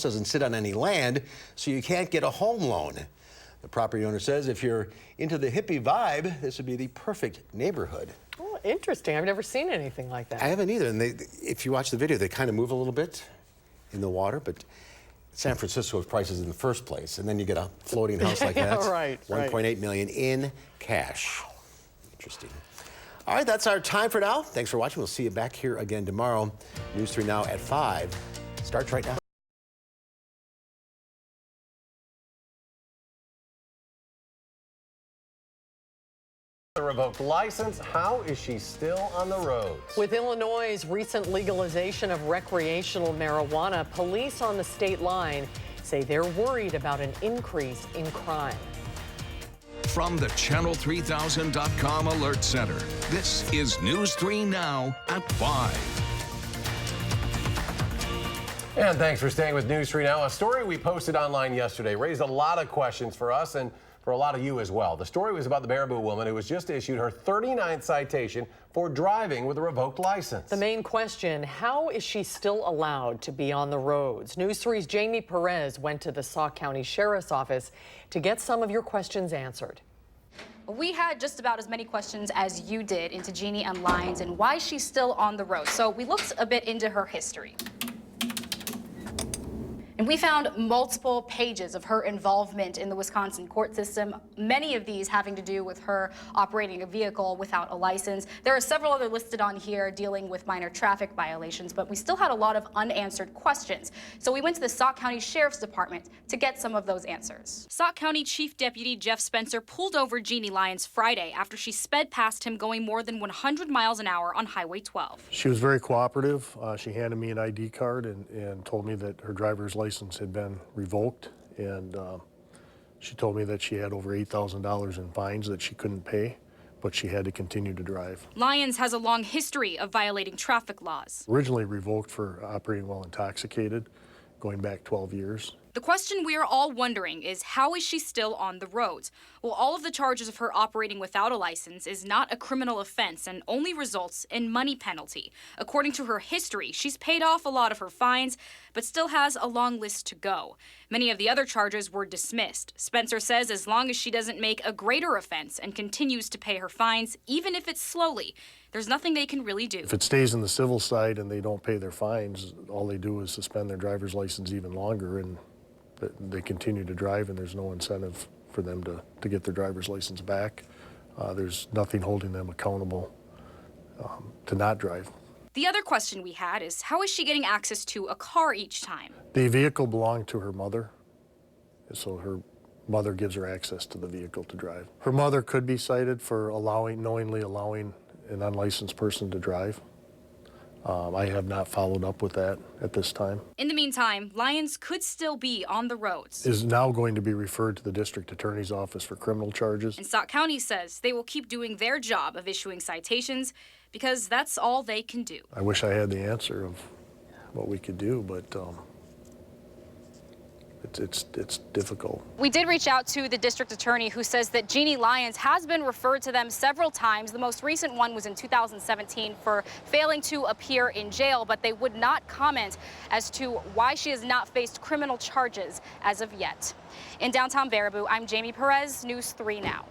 doesn't sit on any land, so you can't get a home loan. The property owner says if you're into the hippie vibe, this would be the perfect neighborhood. Oh, interesting. I've never seen anything like that. I haven't either. And if you watch the video, they kind of move a little bit in the water, but San Francisco's prices in the first place, and then you get a floating house like that. Right. 1.8 million in cash. Interesting. All right, that's our time for now. Thanks for watching. We'll see you back here again tomorrow. News 3 Now at 5 starts right now. A revoked license. How is she still on the roads? With Illinois' recent legalization of recreational marijuana, police on the state line say they're worried about an increase in crime. From the Channel3000.com Alert Center, this is News 3 Now at 5. And thanks for staying with News 3 Now. A story we posted online yesterday raised a lot of questions for us and for a lot of you as well. The story was about the Baraboo woman who was just issued her 39th citation for driving with a revoked license. The main question, how is she still allowed to be on the roads? News 3's Jamie Perez went to the Sauk County Sheriff's Office to get some of your questions answered. We had just about as many questions as you did into Jeannie and Lyons and why she's still on the road. So we looked a bit into her history. And we found multiple pages of her involvement in the Wisconsin court system, many of these having to do with her operating a vehicle without a license. There are several other listed on here dealing with minor traffic violations, but we still had a lot of unanswered questions. So we went to the Sauk County Sheriff's Department to get some of those answers. Sauk County Chief Deputy Jeff Spencer pulled over Jeannie Lyons Friday after she sped past him going more than 100 miles an hour on Highway 12. She was very cooperative. She handed me an ID card and told me that her driver's license had been revoked, and she told me that she had over $8,000 in fines that she couldn't pay, but she had to continue to drive. Lyons has a long history of violating traffic laws. Originally revoked for operating while intoxicated, going back 12 years. The question we are all wondering is, how is she still on the roads? Well, all of the charges of her operating without a license is not a criminal offense and only results in money penalty. According to her history, she's paid off a lot of her fines, but still has a long list to go. Many of the other charges were dismissed. Spencer says as long as she doesn't make a greater offense and continues to pay her fines, even if it's slowly, there's nothing they can really do. If it stays in the civil side and they don't pay their fines, all they do is suspend their driver's license even longer, and they continue to drive, and there's no incentive for them to get their driver's license back. There's nothing holding them accountable to not drive. The other question we had is, how is she getting access to a car each time? The vehicle belonged to her mother, so her mother gives her access to the vehicle to drive. Her mother could be cited for knowingly allowing an unlicensed person to drive. I have not followed up with that at this time. In the meantime, Lyons could still be on the roads. Is now going to be referred to the district attorney's office for criminal charges. And Sauk County says they will keep doing their job of issuing citations because that's all they can do. I wish I had the answer of what we could do, but it's difficult. We did reach out to the district attorney, who says that Jeannie Lyons has been referred to them several times. The most recent one was in 2017 for failing to appear in jail, but they would not comment as to why she has not faced criminal charges as of yet. In downtown Baraboo, I'm Jamie Perez, News 3 Now.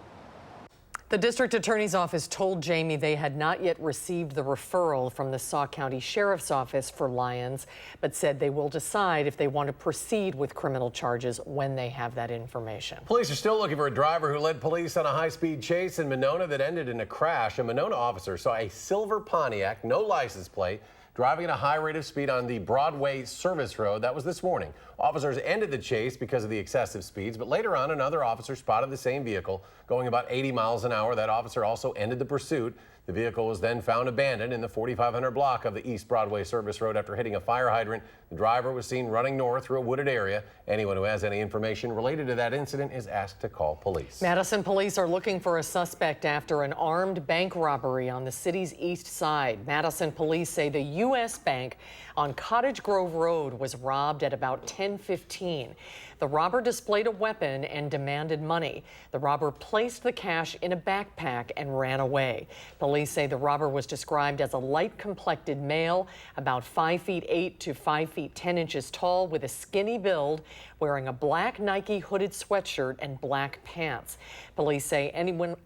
The district attorney's office told Jamie they had not yet received the referral from the Sauk County Sheriff's Office for Lyons, but said they will decide if they want to proceed with criminal charges when they have that information. Police are still looking for a driver who led police on a high-speed chase in Monona that ended in a crash. A Monona officer saw a silver Pontiac, no license plate, driving at a high rate of speed on the Broadway service road. That was this morning. Officers ended the chase because of the excessive speeds, but later on, another officer spotted the same vehicle going about 80 miles an hour. That officer also ended the pursuit. The vehicle was then found abandoned in the 4500 block of the East Broadway service road after hitting a fire hydrant. The driver was seen running north through a wooded area. Anyone who has any information related to that incident is asked to call police. Madison police are looking for a suspect after an armed bank robbery on the city's east side. Madison police say the U.S. Bank on Cottage Grove Road was robbed at about 10:15. The robber displayed a weapon and demanded money. The robber placed the cash in a backpack and ran away. Police Police say the robber was described as a light-complected male, about 5'8" to 5'10" tall, with a skinny build, wearing a black Nike hooded sweatshirt and black pants. Police say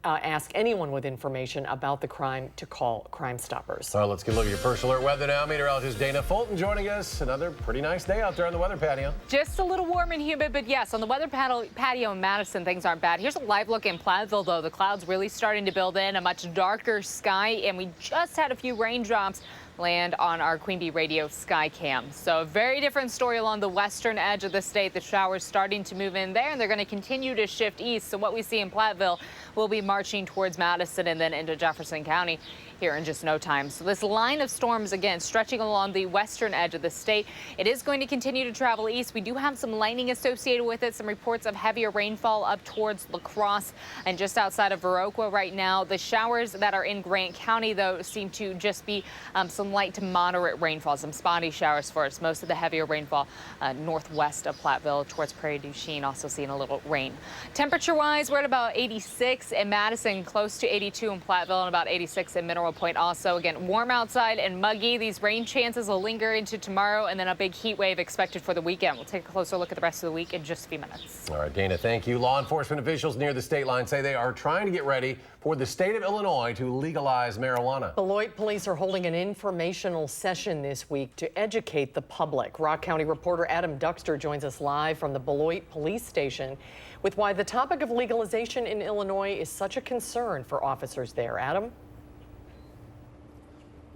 ask anyone with information about the crime to call Crime Stoppers. All right, let's get a look at your first alert weather now. Meteorologist Dana Fulton joining us. Another pretty nice day out there on the weather patio. Just a little warm and humid, but yes, on the weather patio in Madison, things aren't bad. Here's a live look in Platteville, though. The clouds really starting to build in, a much darker sky, and we just had a few raindrops land on our Queen Bee Radio sky cam. So a very different story along the western edge of the state. The showers starting to move in there, and they're going to continue to shift east. So what we see in Platteville will be marching towards Madison and then into Jefferson County here in just no time. So this line of storms, again, stretching along the western edge of the state. It is going to continue to travel east. We do have some lightning associated with it, some reports of heavier rainfall up towards La Crosse and just outside of Viroqua right now. The showers that are in Grant County, though, seem to just be some light to moderate rainfall, some spotty showers for us. Most of the heavier rainfall northwest of Platteville towards Prairie du Chien, also seeing a little rain. Temperature-wise, we're at about 86 in Madison, close to 82 in Platteville, and about 86 in Mineral Point also. Again, warm outside and muggy. These rain chances will linger into tomorrow, and then a big heat wave expected for the weekend. We'll take a closer look at the rest of the week in just a few minutes. All right, Dana, thank you. Law enforcement officials near the state line say they are trying to get ready for the state of Illinois to legalize marijuana. Beloit police are holding an informational session this week to educate the public. Rock County reporter Adam Duxter joins us live from the Beloit police station with why the topic of legalization in Illinois is such a concern for officers there. Adam?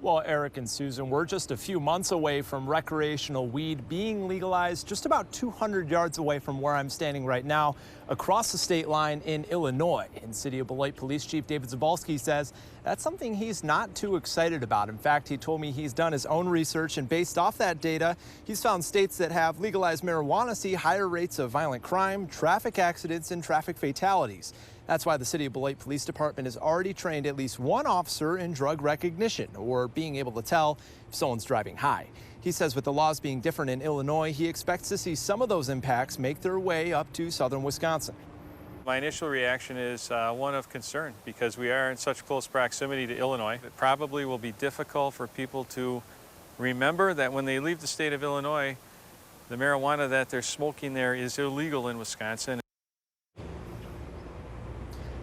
Well, Eric and Susan, we're just a few months away from recreational weed being legalized, just about 200 yards away from where I'm standing right now, across the state line in Illinois. And City of Beloit Police Chief David Zabalski says that's something he's not too excited about. In fact, he told me he's done his own research, and based off that data, he's found states that have legalized marijuana see higher rates of violent crime, traffic accidents, and traffic fatalities. That's why the City of Beloit Police Department has already trained at least one officer in drug recognition, or being able to tell if someone's driving high. He says with the laws being different in Illinois, he expects to see some of those impacts make their way up to southern Wisconsin. My initial reaction is one of concern, because we are in such close proximity to Illinois. It probably will be difficult for people to remember that when they leave the state of Illinois, the marijuana that they're smoking there is illegal in Wisconsin.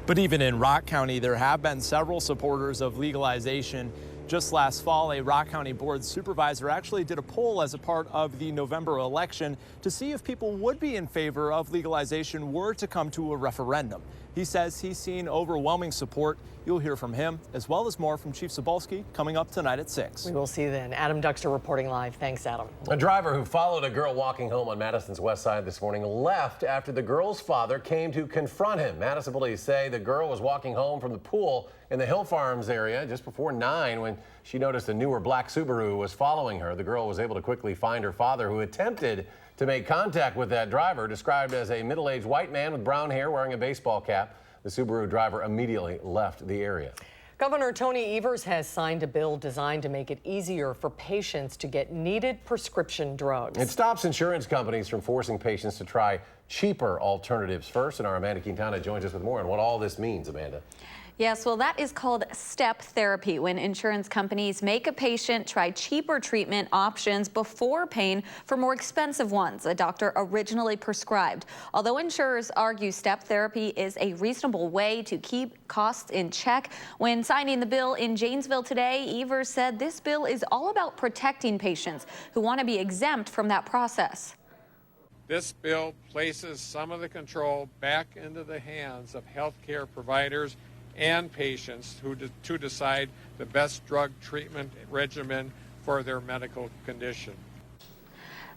But even in Rock County, there have been several supporters of legalization. Just last fall, a Rock County board supervisor actually did a poll as a part of the November election to see if people would be in favor of legalization were to come to a referendum. He says he's seen overwhelming support. You'll hear from him, as well as more from Chief Zabalski, coming up tonight at 6. We will see you then. Adam Duxter reporting live. Thanks, Adam. A driver who followed a girl walking home on Madison's west side this morning left after the girl's father came to confront him. Madison police say the girl was walking home from the pool in the Hill Farms area just before 9 when she noticed a newer black Subaru was following her. The girl was able to quickly find her father, who attempted to make contact with that driver, described as a middle-aged white man with brown hair wearing a baseball cap. The Subaru driver immediately left the area. Governor Tony Evers has signed a bill designed to make it easier for patients to get needed prescription drugs. It stops insurance companies from forcing patients to try cheaper alternatives first. And our Amanda Quintana joins us with more on what all this means. Amanda. Yes, well, that is called step therapy, when insurance companies make a patient try cheaper treatment options before paying for more expensive ones a doctor originally prescribed. Although insurers argue step therapy is a reasonable way to keep costs in check, when signing the bill in Janesville today, Evers said this bill is all about protecting patients who want to be exempt from that process. This bill places some of the control back into the hands of healthcare providers and patients to decide the best drug treatment regimen for their medical condition.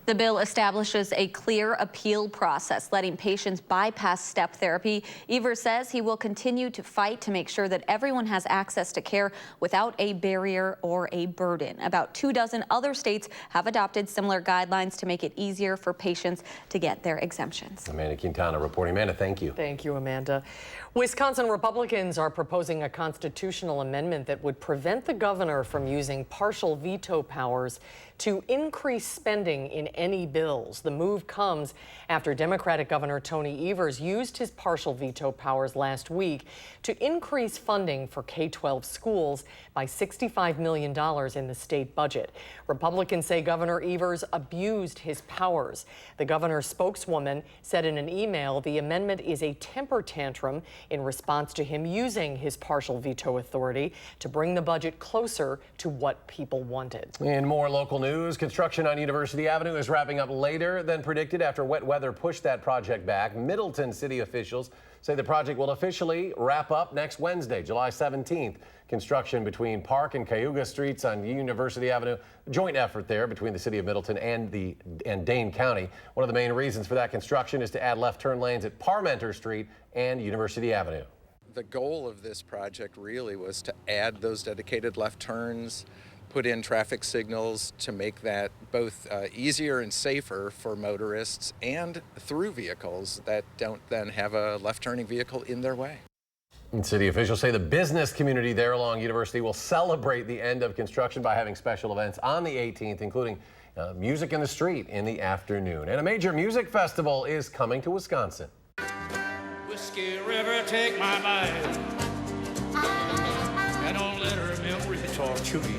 The bill establishes a clear appeal process, letting patients bypass step therapy. Evers says he will continue to fight to make sure that everyone has access to care without a barrier or a burden. About 24 other states have adopted similar guidelines to make it easier for patients to get their exemptions. Amanda Quintana reporting. Amanda, thank you. Thank you, Amanda. Wisconsin Republicans are proposing a constitutional amendment that would prevent the governor from using partial veto powers to increase spending in any bills. The move comes after Democratic Governor Tony Evers used his partial veto powers last week to increase funding for K-12 schools by $65 million in the state budget. Republicans say Governor Evers abused his powers. The governor's spokeswoman said in an email the amendment is a temper tantrum in response to him using his partial veto authority to bring the budget closer to what people wanted. In more local news, construction on University Avenue is wrapping up later than predicted after wet weather pushed that project back. Middleton city officials say the project will officially wrap up next Wednesday, July 17th. Construction between Park and Cayuga Streets on University Avenue, a joint effort there between the city of Middleton and Dane County. One of the main reasons for that construction is to add left turn lanes at Parmenter Street and University Avenue. The goal of this project really was to add those dedicated left turns, put in traffic signals to make that both easier and safer for motorists and through vehicles that don't then have a left turning vehicle in their way. And city officials say the business community there along University will celebrate the end of construction by having special events on the 18th, including music in the street in the afternoon. And a major music festival is coming to Wisconsin. Whiskey River, take my life. I don't let her memory torture me.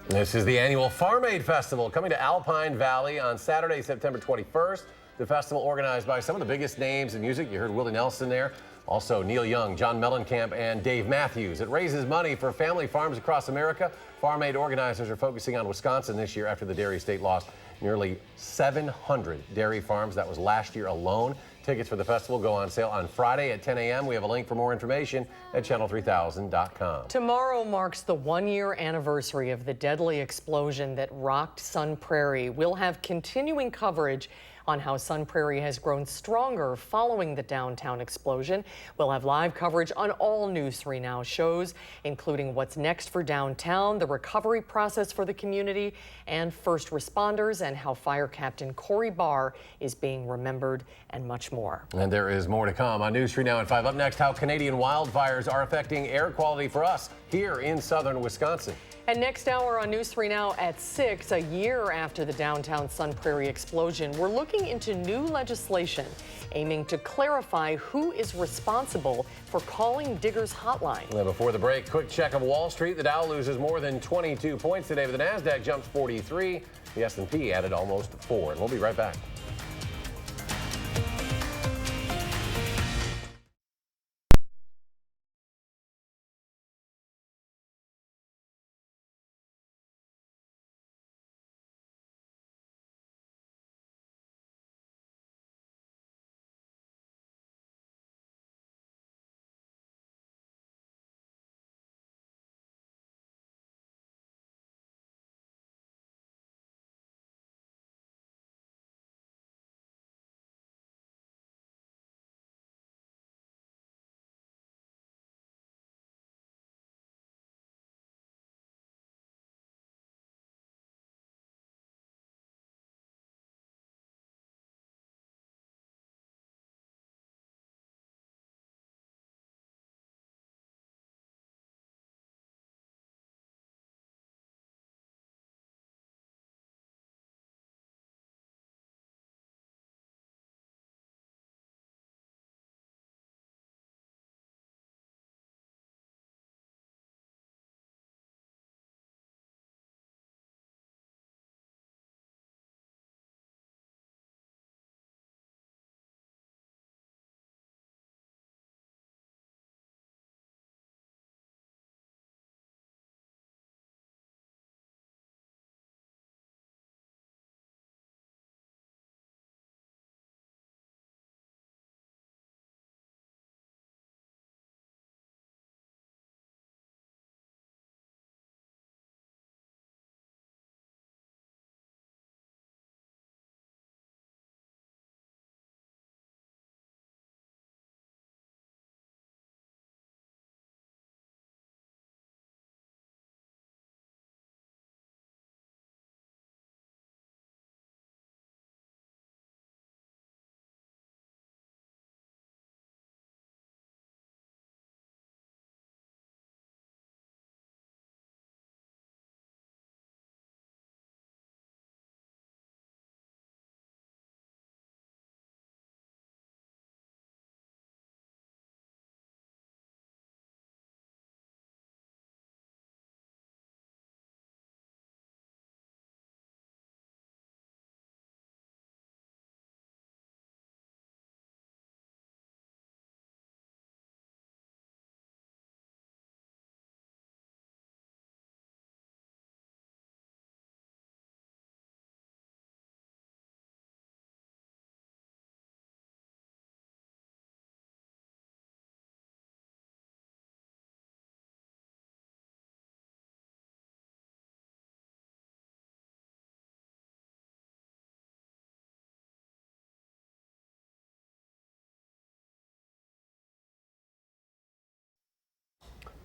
This is the annual Farm Aid Festival coming to Alpine Valley on Saturday, September 21st. The festival organized by some of the biggest names in music. You heard Willie Nelson there. Also Neil Young, John Mellencamp, and Dave Matthews. It raises money for family farms across America. Farm Aid organizers are focusing on Wisconsin this year after the dairy state lost nearly 700 dairy farms. That was last year alone. Tickets for the festival go on sale on Friday at 10 a.m. We have a link for more information at channel3000.com. Tomorrow marks the one-year anniversary of the deadly explosion that rocked Sun Prairie. We'll have continuing coverage on how Sun Prairie has grown stronger following the downtown explosion. We'll have live coverage on all News 3 Now shows, including what's next for downtown, the recovery process for the community, and first responders, and how Fire Captain Corey Barr is being remembered, and much more. And there is more to come on News 3 Now at 5. Up next, how Canadian wildfires are affecting air quality for us here in southern Wisconsin. And next hour on News 3 Now at 6, a year after the downtown Sun Prairie explosion, we're looking into new legislation aiming to clarify who is responsible for calling Diggers Hotline. Now before the break, quick check of Wall Street. The Dow loses more than 22 points today, but the NASDAQ jumps 43. The S&P added almost 4. And we'll be right back.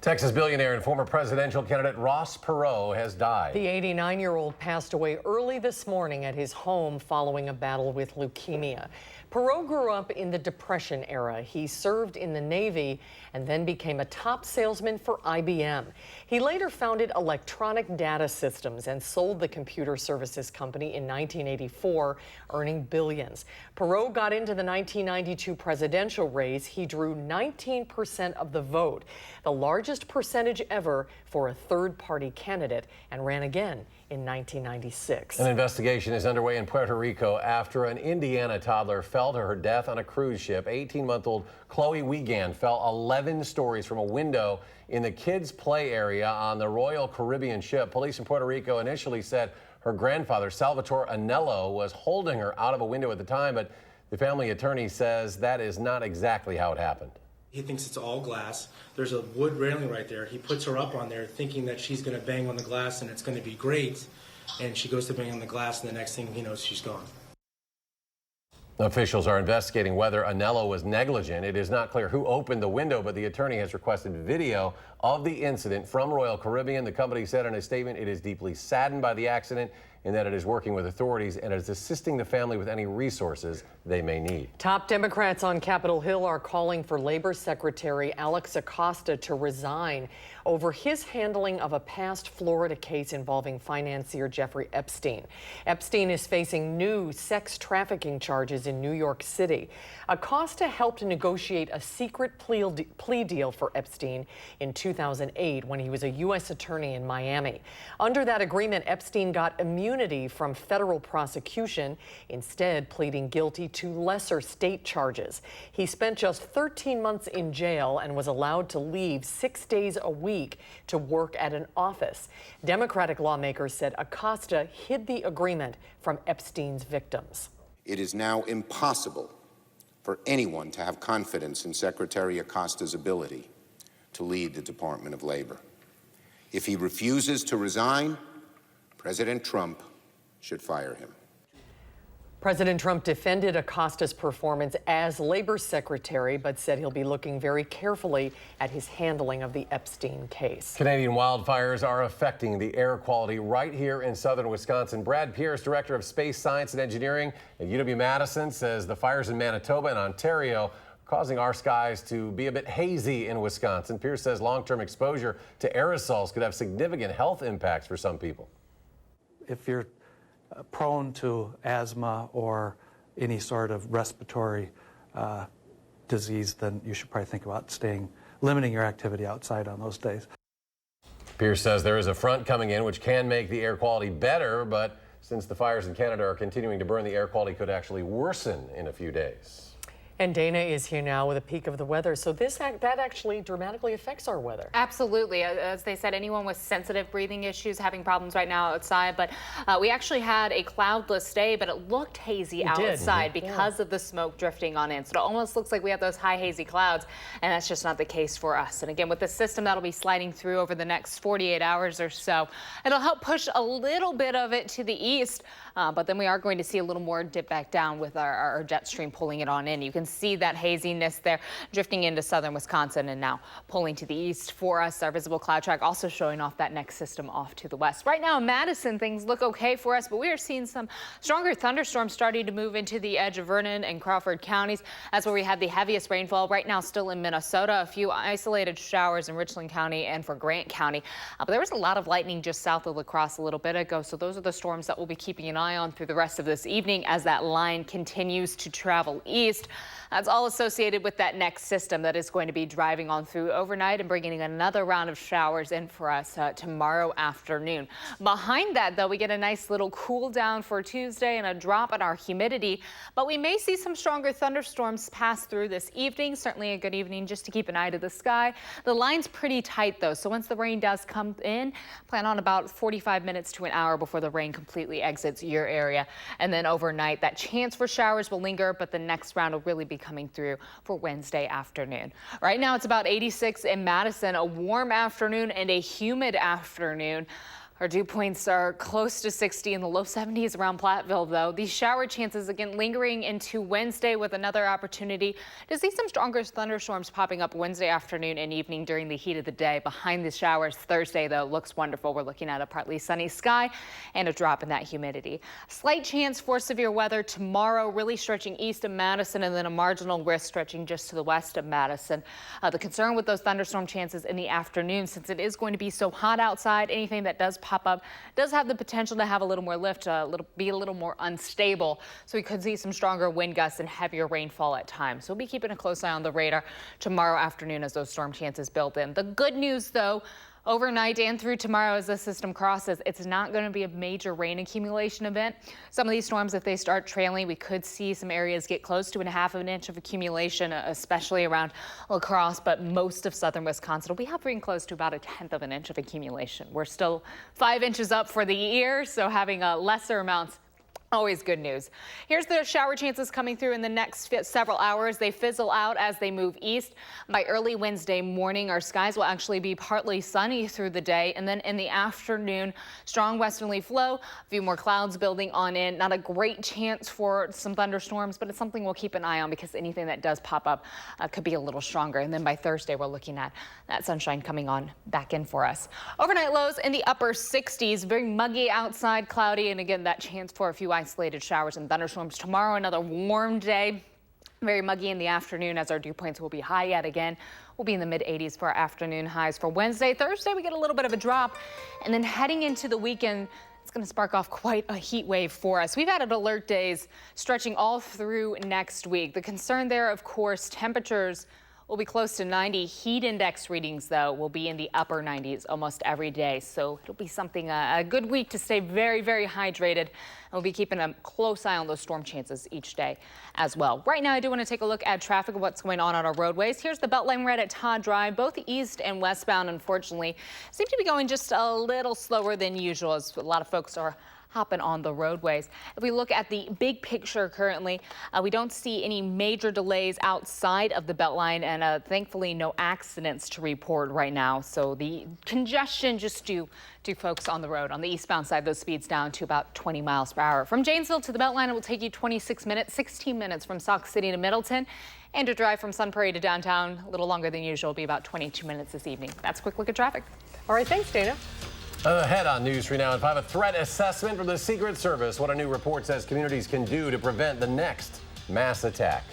Texas billionaire and former presidential candidate Ross Perot has died. The 89-year-old passed away early this morning at his home following a battle with leukemia. Perot grew up in the Depression era. He served in the Navy and then became a top salesman for IBM. He later founded Electronic Data Systems and sold the computer services company in 1984, earning billions. Perot got into the 1992 presidential race. He drew 19% of the vote, the largest percentage ever for a third-party candidate, and ran again in 1996. An investigation is underway in Puerto Rico after an Indiana toddler fell to her death on a cruise ship. 18-month-old Chloe Wiegand fell 11 stories from a window in the kids' play area on the Royal Caribbean ship. Police in Puerto Rico initially said her grandfather, Salvatore Anello, was holding her out of a window at the time, but the family attorney says that is not exactly how it happened. He thinks it's all glass. There's a wood railing right there. He puts her up on there thinking that she's going to bang on the glass and it's going to be great. And she goes to bang on the glass and the next thing he knows, she's gone. Officials are investigating whether Anello was negligent. It is not clear who opened the window, but the attorney has requested video of the incident from Royal Caribbean. The company said in a statement it is deeply saddened by the accident and that it is working with authorities and is assisting the family with any resources they may need. Top Democrats on Capitol Hill are calling for Labor Secretary Alex Acosta to resign over his handling of a past Florida case involving financier Jeffrey Epstein. Epstein is facing new sex trafficking charges in New York City. Acosta helped negotiate a secret plea deal for Epstein in 2008 when he was a U.S. attorney in Miami. Under that agreement, Epstein got immunity from federal prosecution, instead pleading guilty to lesser state charges. He spent just 13 months in jail and was allowed to leave 6 days a week to work at an office. Democratic lawmakers said Acosta hid the agreement from Epstein's victims. It is now impossible for anyone to have confidence in Secretary Acosta's ability to lead the Department of Labor. If he refuses to resign, President Trump should fire him. President Trump defended Acosta's performance as labor secretary, but said he'll be looking very carefully at his handling of the Epstein case. Canadian wildfires are affecting the air quality right here in southern Wisconsin. Brad Pierce, director of space science and engineering at UW-Madison, says the fires in Manitoba and Ontario causing our skies to be a bit hazy in Wisconsin. Pierce says long-term exposure to aerosols could have significant health impacts for some people. If you're prone to asthma or any sort of respiratory disease, then you should probably think about limiting your activity outside on those days. Pierce says there is a front coming in which can make the air quality better, but since the fires in Canada are continuing to burn, the air quality could actually worsen in a few days. And Dana is here now with a peek of the weather. So that actually dramatically affects our weather. Absolutely. As they said, anyone with sensitive breathing issues having problems right now outside. But we actually had a cloudless day, but it looked hazy outside because of the smoke drifting on in. So it almost looks like we have those high hazy clouds, and that's just not the case for us. And again, with the system that'll be sliding through over the next 48 hours or so, it'll help push a little bit of it to the east. But then we are going to see a little more dip back down with our jet stream pulling it on in. You can see that haziness there drifting into southern Wisconsin and now pulling to the east for us. Our visible cloud track also showing off that next system off to the west. Right now in Madison, things look okay for us, but we are seeing some stronger thunderstorms starting to move into the edge of Vernon and Crawford counties. That's where we had the heaviest rainfall right now still in Minnesota. A few isolated showers in Richland County and for Grant County. But there was a lot of lightning just south of La Crosse a little bit ago. So those are the storms that we'll be keeping an eye on through the rest of this evening as that line continues to travel east. That's all associated with that next system that is going to be driving on through overnight and bringing another round of showers in for us tomorrow afternoon. Behind that, though, we get a nice little cool down for Tuesday and a drop in our humidity, but we may see some stronger thunderstorms pass through this evening. Certainly a good evening just to keep an eye to the sky. The line's pretty tight, though, so once the rain does come in, plan on about 45 minutes to an hour before the rain completely exits your area. And then overnight, that chance for showers will linger, but the next round will really be coming through for Wednesday afternoon. Right now it's about 86 in Madison, a warm afternoon and a humid afternoon. Our dew points are close to 60 in the low 70s around Platteville, though. These shower chances again lingering into Wednesday with another opportunity to see some stronger thunderstorms popping up Wednesday afternoon and evening during the heat of the day. Behind the showers Thursday, though, looks wonderful. We're looking at a partly sunny sky and a drop in that humidity. Slight chance for severe weather tomorrow, really stretching east of Madison, and then a marginal risk stretching just to the west of Madison. The concern with those thunderstorm chances in the afternoon, since it is going to be so hot outside, anything that does pop up does have the potential to have a little more lift, be a little more unstable. So we could see some stronger wind gusts and heavier rainfall at times. So we'll be keeping a close eye on the radar tomorrow afternoon as those storm chances build in. The good news, though, overnight and through tomorrow as the system crosses, it's not going to be a major rain accumulation event. Some of these storms, if they start trailing, we could see some areas get close to 1/2 inch of accumulation, especially around La Crosse, but most of southern Wisconsin will be hovering close to about 1/10 inch of accumulation. We're still 5 inches up for the year, so having lesser amounts, always good news. Here's the shower chances coming through in the next several hours. They fizzle out as they move east. By early Wednesday morning, our skies will actually be partly sunny through the day. And then in the afternoon, strong westerly flow, a few more clouds building on in. Not a great chance for some thunderstorms, but it's something we'll keep an eye on because anything that does pop up could be a little stronger. And then by Thursday, we're looking at that sunshine coming on back in for us. Overnight lows in the upper 60s, very muggy outside, cloudy. And again, that chance for a few isolated showers and thunderstorms tomorrow. Another warm day, very muggy in the afternoon as our dew points will be high yet again. We'll be in the mid 80s for our afternoon highs for Wednesday. Thursday, we get a little bit of a drop, and then heading into the weekend, it's going to spark off quite a heat wave for us. We've had alert days stretching all through next week. The concern there, of course, temperatures will be close to 90. Heat index readings, though, will be in the upper 90s almost every day. So it'll be something, a good week to stay very, very hydrated. And we'll be keeping a close eye on those storm chances each day as well. Right now, I do want to take a look at traffic of what's going on our roadways. Here's the Beltline red at Todd Drive. Both east and westbound, unfortunately, seem to be going just a little slower than usual as a lot of folks are hopping on the roadways. If we look at the big picture currently, we don't see any major delays outside of the Beltline, and thankfully no accidents to report right now. So the congestion just due to folks on the road. On the eastbound side, those speeds down to about 20 miles per hour. From Janesville to the Beltline, it will take you 26 minutes, 16 minutes from Sauk City to Middleton. And to drive from Sun Prairie to downtown, a little longer than usual, will be about 22 minutes this evening. That's a quick look at traffic. All right, thanks, Dana. Ahead on News 3 Now at 5, a threat assessment from the Secret Service. What a new report says communities can do to prevent the next mass attack.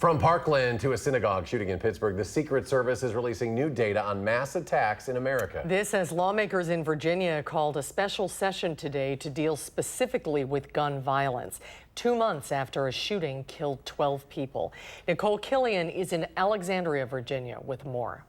From Parkland to a synagogue shooting in Pittsburgh, the Secret Service is releasing new data on mass attacks in America. This as lawmakers in Virginia called a special session today to deal specifically with gun violence, 2 months after a shooting killed 12 people. Nicole Killian is in Alexandria, Virginia, with more.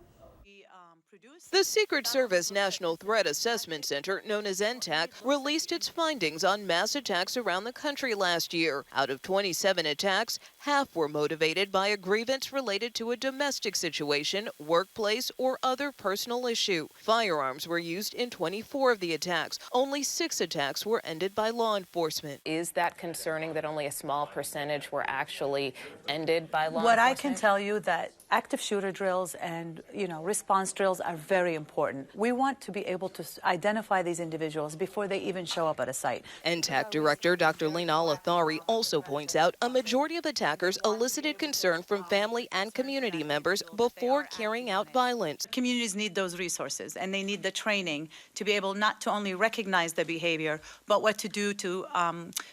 The Secret Service National Threat Assessment Center, known as NTAC, released its findings on mass attacks around the country last year. Out of 27 attacks, half were motivated by a grievance related to a domestic situation, workplace, or other personal issue. Firearms were used in 24 of the attacks. Only 6 attacks were ended by law enforcement. Is that concerning that only a small percentage were actually ended by law enforcement? What I can tell you that active shooter drills and, response drills are very important. We want to be able to identify these individuals before they even show up at a site. NTAC Director Dr. Lena Alathari also points out a majority of attackers elicited concern from family and community members before carrying out violence. Communities need those resources, and they need the training to be able not to only recognize the behavior, but what to do to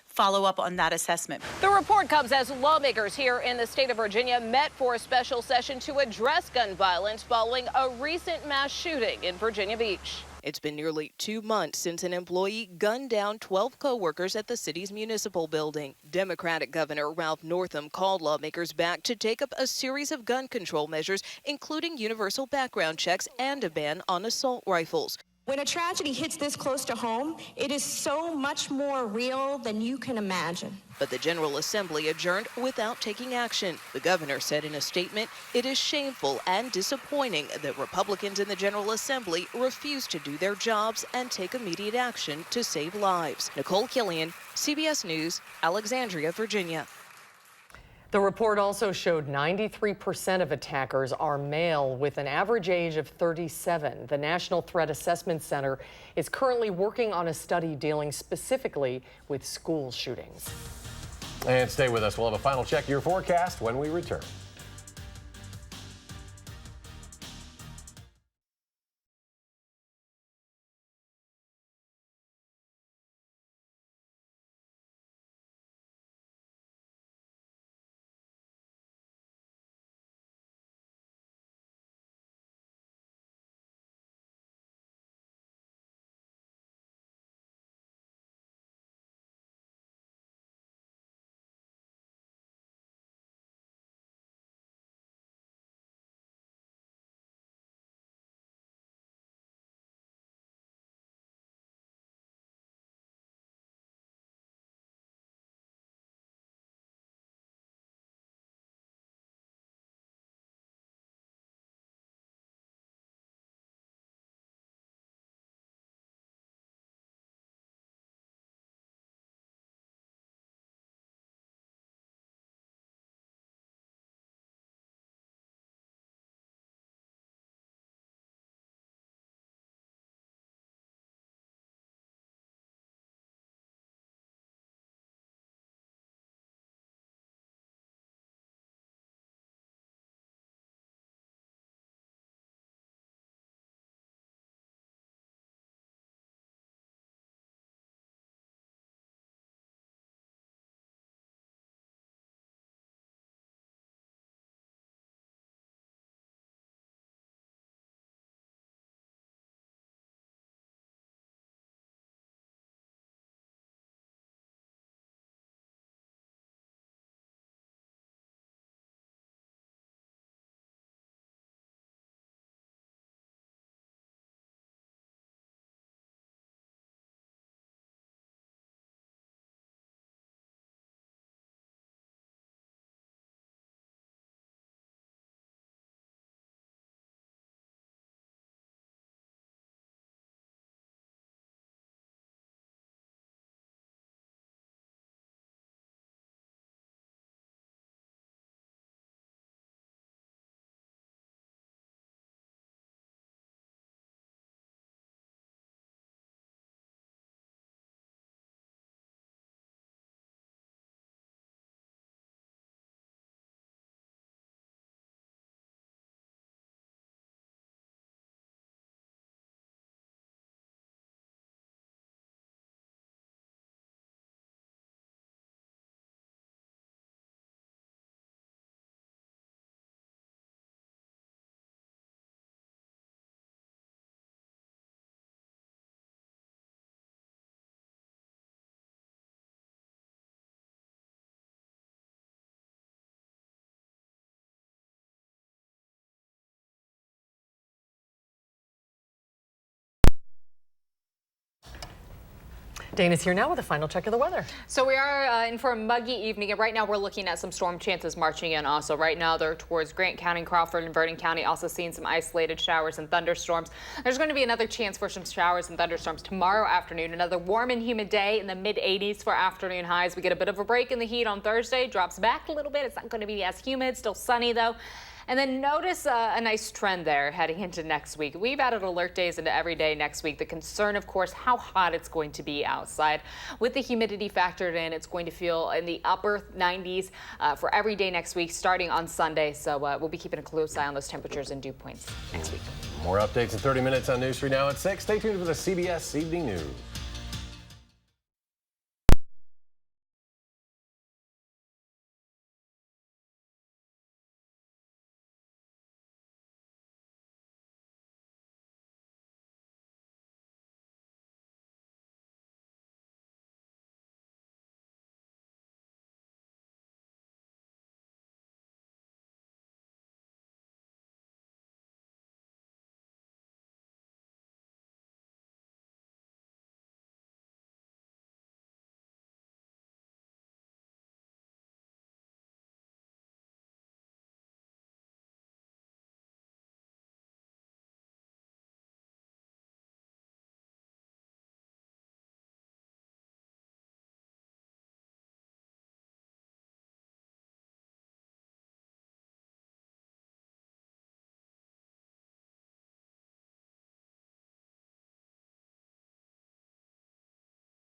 follow up on that assessment. The report comes as lawmakers here in the state of Virginia met for a special session to address gun violence following a recent mass shooting in Virginia Beach. It's been nearly 2 months since an employee gunned down 12 co-workers at the city's municipal building. Democratic Governor Ralph Northam called lawmakers back to take up a series of gun control measures, including universal background checks and a ban on assault rifles. When a tragedy hits this close to home, it is so much more real than you can imagine. But the General Assembly adjourned without taking action. The governor said in a statement, it is shameful and disappointing that Republicans in the General Assembly refuse to do their jobs and take immediate action to save lives. Nicole Killian, CBS News, Alexandria, Virginia. The report also showed 93% of attackers are male with an average age of 37. The National Threat Assessment Center is currently working on a study dealing specifically with school shootings. And stay with us. We'll have a final check of your forecast when we return. Dana's here now with a final check of the weather. So we are in for a muggy evening, and right now we're looking at some storm chances marching in also. Right now they're towards Grant County, Crawford, and Vernon County, also seeing some isolated showers and thunderstorms. There's going to be another chance for some showers and thunderstorms tomorrow afternoon. Another warm and humid day in the mid-80s for afternoon highs. We get a bit of a break in the heat on Thursday, drops back a little bit. It's not going to be as humid, still sunny though. And then notice a nice trend there heading into next week. We've added alert days into every day next week. The concern, of course, how hot it's going to be outside. With the humidity factored in, it's going to feel in the upper 90s for every day next week, starting on Sunday. So we'll be keeping a close eye on those temperatures and dew points next week. More updates in 30 minutes on News 3 Now at 6. Stay tuned for the CBS Evening News.